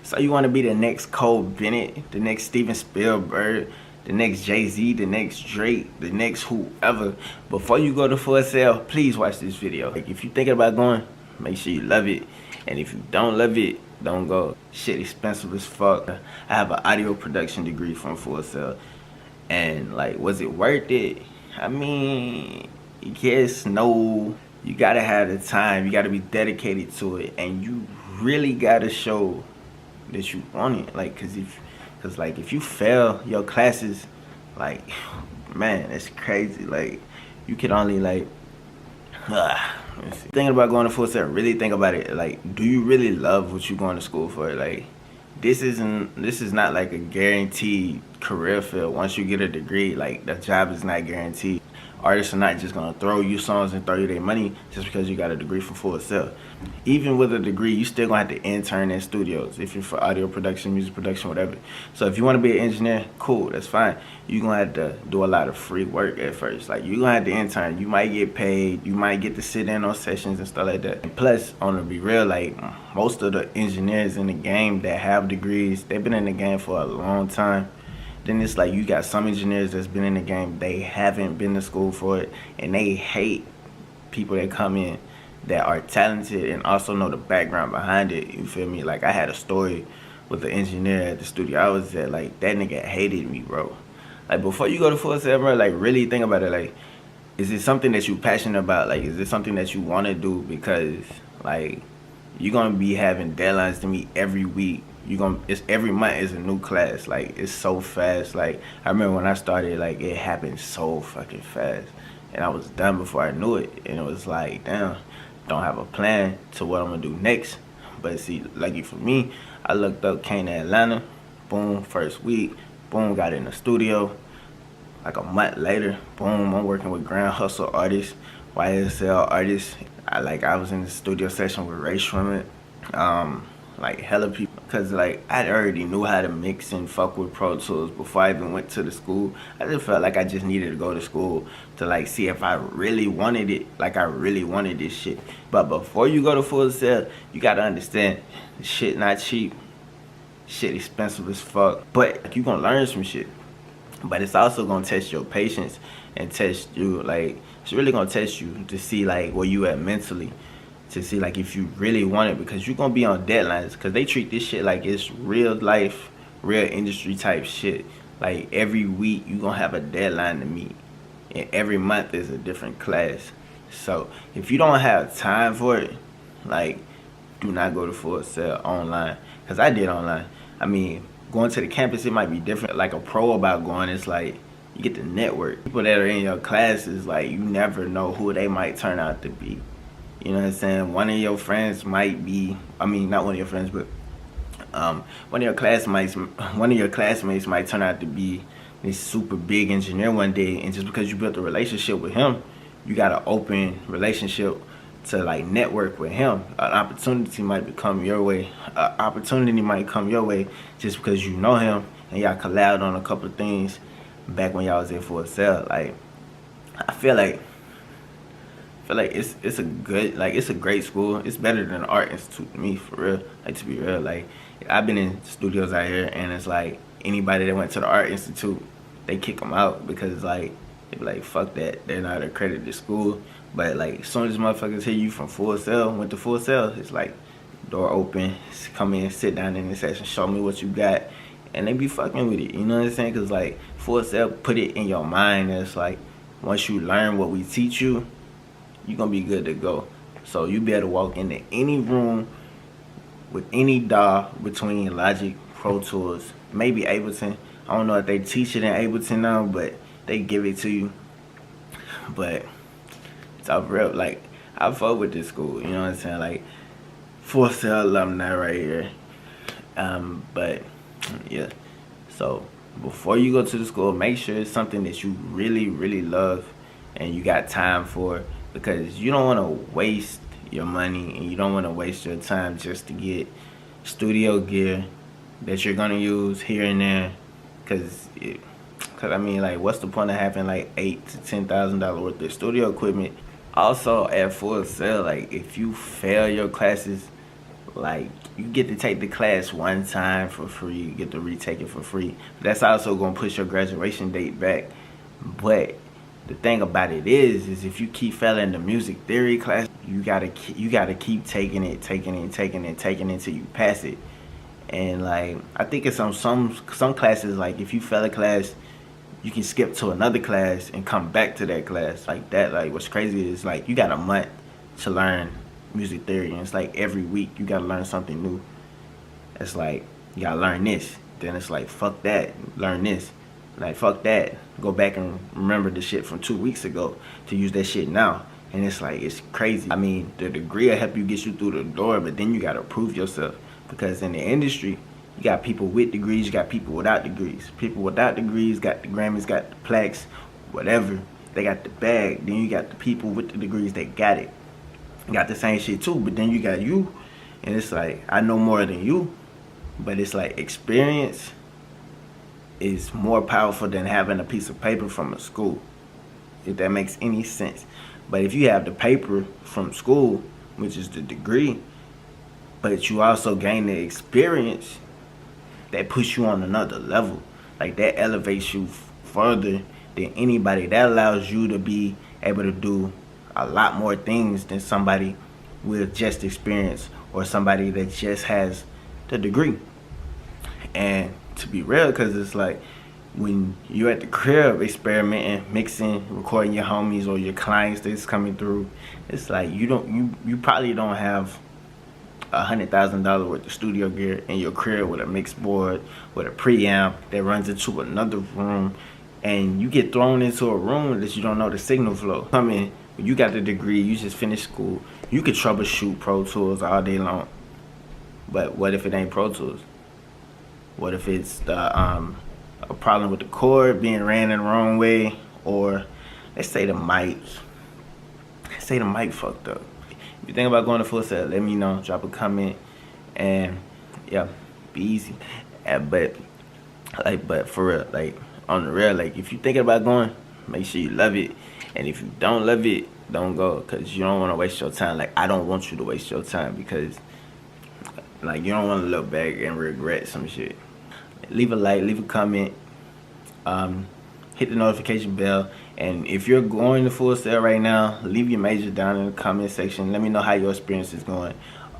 So you want to be the next Cole Bennett, the next Steven Spielberg, the next Jay-Z, the next Drake, the next whoever. Before you go to Full Sail, please watch this video. Like, if you're thinking about going, make sure you love it. And if you don't love it, don't go. Shit expensive as fuck. I have an audio production degree from Full Sail. And like, was it worth it? I mean, yes, no. You gotta have the time. You gotta be dedicated to it. And you really gotta show that you want it. Like, cause if you fail your classes, like, man, it's crazy. Like, you can only like, thinking about going to Full Sail, really think about it. Like, do you really love what you're going to school for? Like, this is not like a guaranteed career field. Once you get a degree, like, the job is not guaranteed. Artists are not just gonna throw you songs and throw you their money just because you got a degree from Full Sail. Even with a degree, you still gonna have to intern in studios if you're for audio production, music production, whatever. So if you want to be an engineer, cool, that's fine. You're gonna have to do a lot of free work at first. Like, you're gonna have to intern. You might get paid. You might get to sit in on sessions and stuff like that. And plus, on to be real, like, most of the engineers in the game that have degrees, they've been in the game for a long time. Then it's like, you got some engineers that's been in the game, they haven't been to school for it, and they hate people that come in that are talented and also know the background behind it. You feel me? Like, I had a story with the engineer at the studio I was at. Like, that nigga hated me, bro. Like, before you go to Full Sail, bro, like, really think about it. Like, is it something that you passionate about? Like, is it something that you want to do? Because, like, you're gonna be having deadlines to meet every week. It's every month is a new class. Like, it's so fast. Like, I remember when I started, like, it happened so fucking fast, and I was done before I knew it. And it was like, damn, don't have a plan to what I'm gonna do next. But see, lucky for me, I looked up, came to Atlanta, boom, first week, boom, got in the studio. Like a month later, boom, I'm working with Grand Hustle artists, YSL artists. I was in the studio session with Ray Shrimmer, like hella people. Cause like, I already knew how to mix and fuck with Pro Tools before I even went to the school. I just felt like I just needed to go to school to like see if I really wanted it. Like, I really wanted this shit. But before you go to Full Sail, you gotta understand, shit not cheap. Shit expensive as fuck. But like, you gonna learn some shit. But it's also gonna test your patience and test you, like, it's really gonna test you to see like where you at mentally, to see like if you really want it, because you're gonna be on deadlines, because they treat this shit like it's real life, real industry type shit. Like, every week you gonna have a deadline to meet, and every month is a different class. So if you don't have time for it, like, do not go to Full Sail online, because I did online. I mean, going to the campus, it might be different. Like, a pro about going, it's like, you get to network. People that are in your classes, like, you never know who they might turn out to be. You know what I'm saying? One of your friends might be, I mean, not one of your friends, but one of your classmates might turn out to be this super big engineer one day, and just because you built a relationship with him, you got an open relationship to like network with him. An opportunity might come your way. Just because you know him and y'all collabed on a couple of things back when y'all was in Full Sail. Like, I feel like it's a good, like, it's a great school. It's better than the Art Institute to me, for real. Like, to be real, like, I've been in studios out here, and it's like, anybody that went to the Art Institute, they kick them out, because like, they be like, fuck that, they're not accredited school. But like, as soon as motherfuckers hear you from Full Sail, went to Full Sail, it's like, door open, come in, sit down in the session, show me what you got, and they be fucking with it. You know what I'm saying? Because like, Full Sail put it in your mind, and it's like, once you learn what we teach you, you're gonna be good to go. So you be able to walk into any room with any DAW between Logic, Pro Tools, maybe Ableton. I don't know if they teach it in Ableton now, but they give it to you. But it's all real. Like, I fuck with this school, you know what I'm saying? Like, Full Sail alumni right here. But yeah, so before you go to the school, make sure it's something that you really, really love and you got time for, because you don't want to waste your money and you don't want to waste your time just to get studio gear that you're gonna use here and there. Cause I mean, like, what's the point of having like $8,000 to $10,000 worth of studio equipment? Also, at Full Sail, like, if you fail your classes, Like, you get to take the class one time for free, you get to retake it for free. That's also gonna push your graduation date back. But the thing about it is if you keep failing the music theory class, you gotta keep taking it until you pass it. And like, I think it's some classes, like if you fail a class, you can skip to another class and come back to that class like that. Like, what's crazy is like you got a month to learn music theory, and it's like every week you gotta learn something new. It's like you gotta learn this, then it's like fuck that, learn this. Like fuck that, go back and remember the shit from 2 weeks ago to use that shit now. And it's like, it's crazy. I mean, the degree will help you get you through the door, but then you gotta prove yourself, because in the industry you got people with degrees, you got people without degrees. People without degrees got the Grammys, got the plaques, whatever, they got the bag. Then you got the people with the degrees that got it, got the same shit too. But then you got you, and it's like, I know more than you, but it's like experience is more powerful than having a piece of paper from a school, if that makes any sense. But if you have the paper from school, which is the degree, but you also gain the experience, that puts you on another level. Like, that elevates you further than anybody. That allows you to be able to do a lot more things than somebody with just experience or somebody that just has the degree. And to be real, because it's like when you're at the crib experimenting, mixing, recording your homies or your clients that's coming through, it's like you probably don't have $100,000 worth of studio gear in your crib with a mix board, with a preamp that runs into another room, and you get thrown into a room that you don't know the signal flow. I mean, you got the degree, you just finished school, you could troubleshoot Pro Tools all day long. But what if it ain't Pro Tools? What if it's a problem with the cord being ran in the wrong way, or let's say the mic fucked up. If you think about going to Full Sail, let me know, drop a comment, and yeah, be easy. But for real, like on the real, like if you thinking about going, make sure you love it, and if you don't love it, don't go, because you don't want to waste your time. Like, I don't want you to waste your time, because like you don't want to look back and regret some shit. Leave a like, leave a comment, hit the notification bell. And if you're going to Full Sail right now, leave your major down in the comment section. Let me know how your experience is going.